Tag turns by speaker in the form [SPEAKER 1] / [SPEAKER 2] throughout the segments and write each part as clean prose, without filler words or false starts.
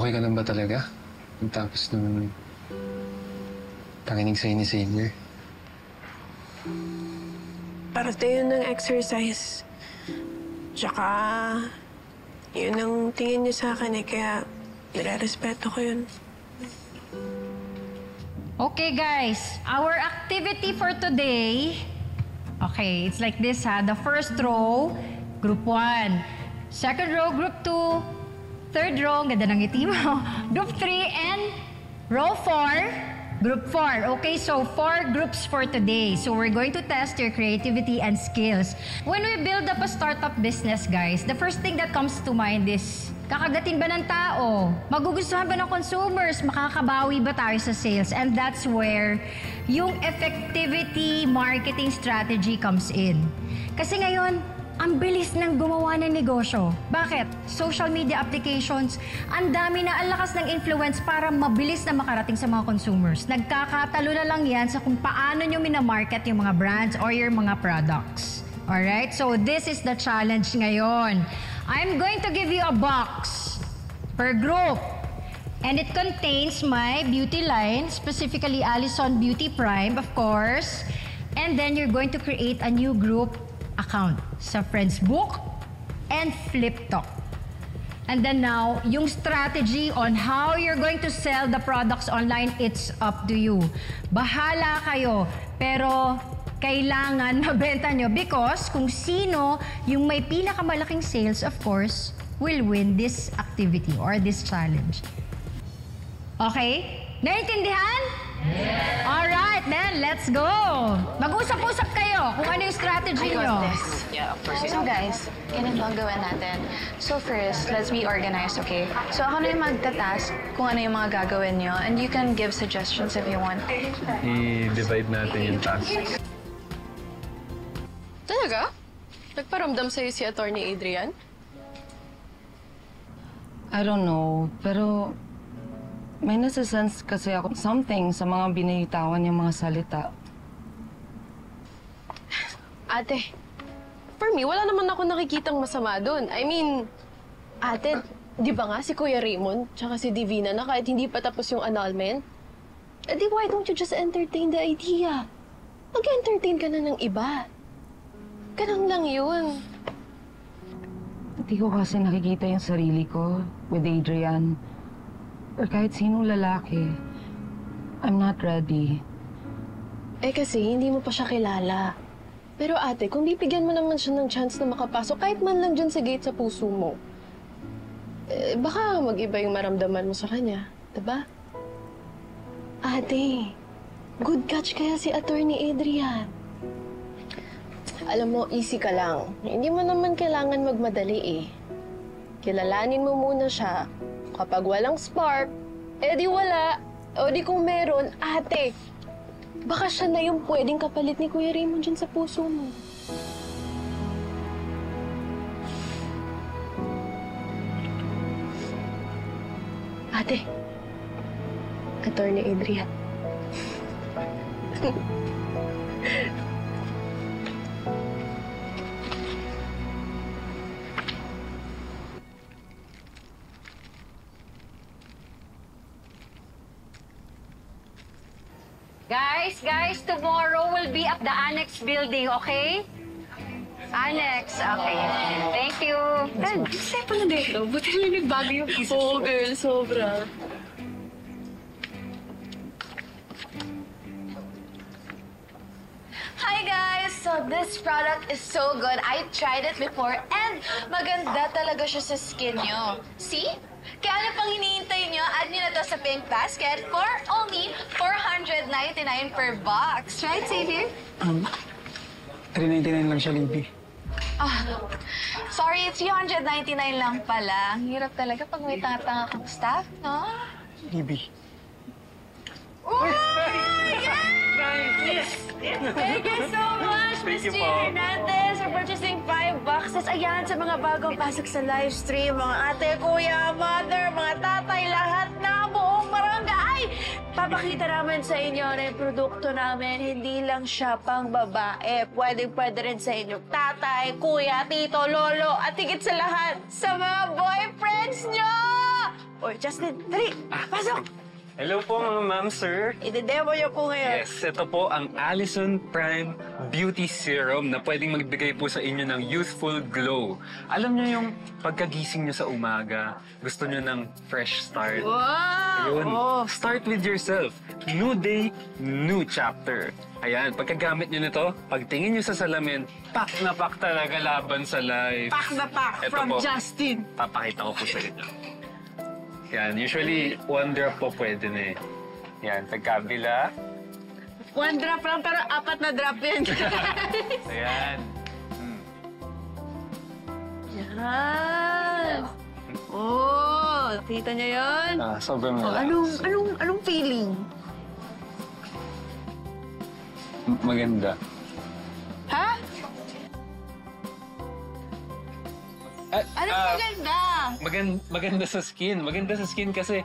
[SPEAKER 1] Okay ka lang ba talaga? Tapos nung pakinig sa'yo ni Xavier.
[SPEAKER 2] Parte yun ng exercise. Tsaka, yun ang tingin niya sa akin eh, kaya nire-respeto ko yun.
[SPEAKER 3] Okay, guys. Our activity for today... Okay, it's like this, ha? The first row, group 1. Second row, group 2. Third row, ganda ng ngiti mo. Group 3 and row 4. Group 4. Okay, so 4 groups for today. So we're going to test your creativity and skills. When we build up a startup business, guys, the first thing that comes to mind is, kakagatin ba ng tao? Magugustuhan ba ng consumers? Makakabawi ba tayo sa sales? And that's where yung effectivity marketing strategy comes in. Kasi ngayon, ang bilis ng gumawa ng negosyo. Bakit? Social media applications, ang dami na, ang lakas ng influence para mabilis na makarating sa mga consumers. Nagkakatalo na lang yan sa kung paano nyo minamarket yung mga brands or your mga products. Alright? So this is the challenge ngayon. I'm going to give you a box per group. And it contains my beauty line, specifically Allison Beauty Prime, of course. And then you're going to create a new group account sa Friendsbook and FlipTalk. And then now, yung strategy on how you're going to sell the products online, it's up to you. Bahala kayo, pero kailangan mabenta nyo because kung sino yung may pinakamalaking sales, of course, will win this activity or this challenge. Okay? Naintindihan? Yes! Alright, then, let's go! Mag-usap-usap kayo kung ano yung strategy nyo.
[SPEAKER 4] Yeah, of course. So guys, ganito ang gawin natin. So first, let's be organized, okay? So ako na yung magta-task kung ano yung mga gagawin nyo and you can give suggestions if you want.
[SPEAKER 1] I-divide natin yung tasks.
[SPEAKER 5] Talaga? Nagparamdam sa'yo si Attorney Adrian?
[SPEAKER 6] I don't know, pero may nasa-sense kasi ako something sa mga binitawan niyang mga salita.
[SPEAKER 5] Ate, for me, wala naman ako nakikitang masama doon. I mean, ate, di ba nga si Kuya Raymond tsaka si Divina na kahit hindi pa tapos yung annulment? Di why don't you just entertain the idea? Mag-entertain ka na ng iba. Ganun lang yun.
[SPEAKER 6] Hindi ko kasi nakikita yung sarili ko with Adrian. Or kahit sinong lalaki. I'm not ready.
[SPEAKER 5] Eh kasi hindi mo pa siya kilala. Pero ate, kung bibigyan mo naman siya ng chance na makapasok, kahit man lang dyan sa gate sa puso mo, baka mag-iba yung maramdaman mo sa kanya. Diba? Ate, good catch kaya si Attorney Adrian. Alam mo, easy ka lang. Hindi mo naman kailangan magmadali eh. Kilalanin mo muna siya. Kapag walang spark, di wala. O di kung meron, ate, baka siya na yung pwedeng kapalit ni Kuya Raymond dyan sa puso mo. Ate, Attorney Adrian.
[SPEAKER 3] Guys, tomorrow will be at the Annex building, okay? Annex, okay. Thank you.
[SPEAKER 5] Dan, step na dito. Buti na nagbago yung isip ko. Oo, girl, sobra.
[SPEAKER 4] Hi guys! So this product is so good. I tried it before and maganda talaga siya sa skin nyo. See? Kaya ano pang hinihintay nyo? Add nyo na to sa pink basket for only $499 per box. Right, Xavier?
[SPEAKER 1] $399 lang siya, Libby.
[SPEAKER 4] Sorry, $399 lang pala. Ang hirap talaga pag may tanga-tanga kang staff, no?
[SPEAKER 1] Libby.
[SPEAKER 4] Oh, yes! Thank you so much, Ms. G. Hernandez, for purchasing 5 boxes. Ayan, sa mga bagong pasok sa live stream, mga ate, kuya, mother, mga tatay, lahat na buong barangay. Papakita namin sa inyo na yung produkto namin, hindi lang siya pang babae. Pwede rin sa inyo tatay, kuya, tito, lolo, at higit sa lahat, sa mga boyfriends nyo! O, Justin, dali! Pasok!
[SPEAKER 1] Hello po mga ma'am, sir.
[SPEAKER 4] I-demo niyo po ngayon.
[SPEAKER 1] Yes, ito po ang Allison Prime Beauty Serum na pwedeng magbigay po sa inyo ng youthful glow. Alam niyo yung pagkagising niyo sa umaga, gusto niyo ng fresh start.
[SPEAKER 4] Wow!
[SPEAKER 1] Ayun,
[SPEAKER 4] Oh.
[SPEAKER 1] start with yourself. New day, new chapter. Ayan, pagkagamit niyo nito, pagtingin niyo sa salamin, pak na pak talaga laban sa life.
[SPEAKER 4] Pak na pak
[SPEAKER 1] Ito
[SPEAKER 4] from
[SPEAKER 1] po.
[SPEAKER 4] Justin.
[SPEAKER 1] Papakita ko po sa inyo. Yan, usually one drop po pwede na eh. Yan, pagkabila.
[SPEAKER 4] One drop lang, pero 4 na drop yun.
[SPEAKER 1] Ayan.
[SPEAKER 4] Yan. Oh, nakita niyo yun?
[SPEAKER 1] Sobrang
[SPEAKER 4] Oh, anong feeling?
[SPEAKER 1] Maganda.
[SPEAKER 4] Ha? Anong maganda?
[SPEAKER 1] Maganda sa skin. Maganda sa skin kasi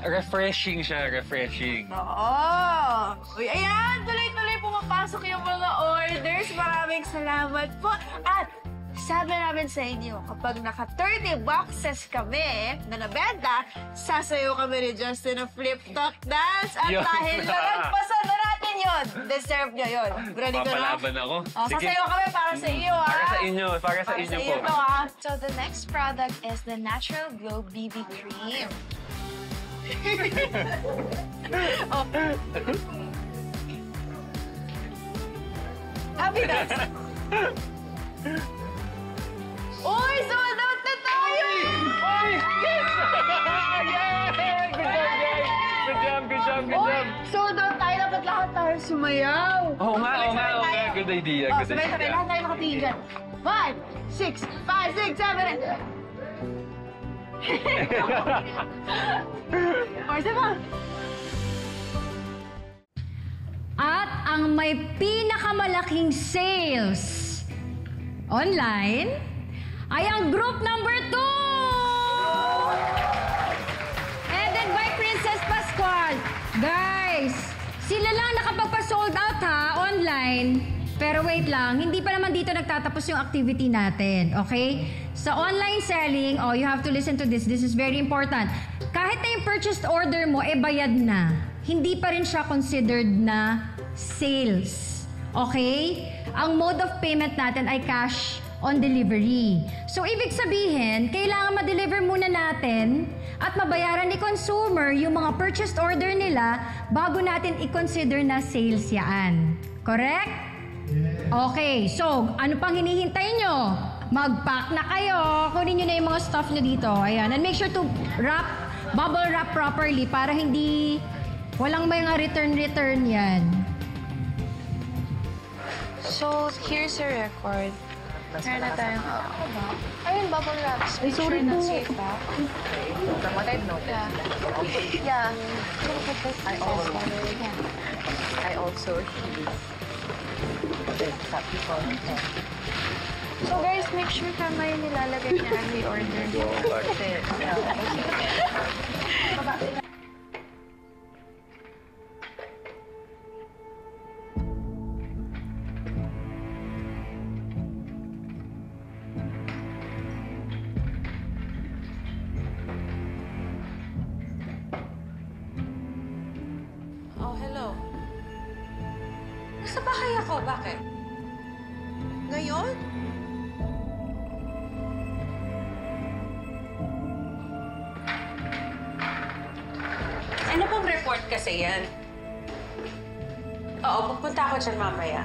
[SPEAKER 1] refreshing siya, refreshing.
[SPEAKER 4] Oo. Uy, ayan, tuloy-tuloy pumapasok yung mga orders. Maraming salamat po. At sabi namin sa inyo, kapag naka 30 boxes kami na nabenta, sasayo kami ni Justin ng flip-top dance. At
[SPEAKER 1] Yun.
[SPEAKER 4] dahil nalagpasan na natin yun, deserve nyo yun. Ready ka na?
[SPEAKER 1] Papalaban ako.
[SPEAKER 4] Oh, sasayo kami para sa iyo, ha?
[SPEAKER 1] Para sa inyo, para sa
[SPEAKER 4] Para
[SPEAKER 1] inyo
[SPEAKER 4] sa
[SPEAKER 1] po.
[SPEAKER 4] iyo to, ha?
[SPEAKER 7] So the next product is the Natural Glow BB Cream.
[SPEAKER 4] Happy dance! Uy, sold out na tayo!
[SPEAKER 1] Ay! Yes! Yeah! Good job, guys! Good job, good job, good
[SPEAKER 4] Uy,
[SPEAKER 1] job!
[SPEAKER 4] sold out tayo. Dapat lahat tayo sumayaw.
[SPEAKER 1] Oo nga, oo nga, oo nga. Good idea,
[SPEAKER 4] Oh,
[SPEAKER 1] good
[SPEAKER 4] sabay-sabay.
[SPEAKER 1] idea.
[SPEAKER 4] Lahat tayo nakatingin dyan. 5, 6, 5, 6, 7, 8. Or diba?
[SPEAKER 3] At ang may pinakamalaking sales online ay ang group number 2! Headed by Princess Pascual. Guys, sila lang nakapagpa-sold out ha, online. Pero wait lang, hindi pa naman dito nagtatapos yung activity natin, okay? Sa online selling, you have to listen to this. This is very important. Kahit na yung purchased order mo, bayad na. Hindi pa rin siya considered na sales. Okay? Ang mode of payment natin ay cash on delivery. So, ibig sabihin, kailangan ma-deliver muna natin at mabayaran ni consumer yung mga purchased order nila bago natin i-consider na sales yan. Correct? Okay, so ano pang hinihintay nyo? Mag-pack na kayo. Kunin nyo na yung mga stuff nyo dito. Ayan. And make sure to bubble wrap properly para hindi walang mga return yan.
[SPEAKER 7] So here's your record. Meron na tayong ayun, bubble wraps. Make sure na safe, ha? From what I've noticed. Yeah.
[SPEAKER 5] I also
[SPEAKER 7] So guys, make sure tama yung nilalagay niya ang order niyo.
[SPEAKER 2] Oh, hello. Nasa bahay ako. Bakit? Ngayon? Ano pong report kasi yan? Oo, pupunta ako dyan mamaya.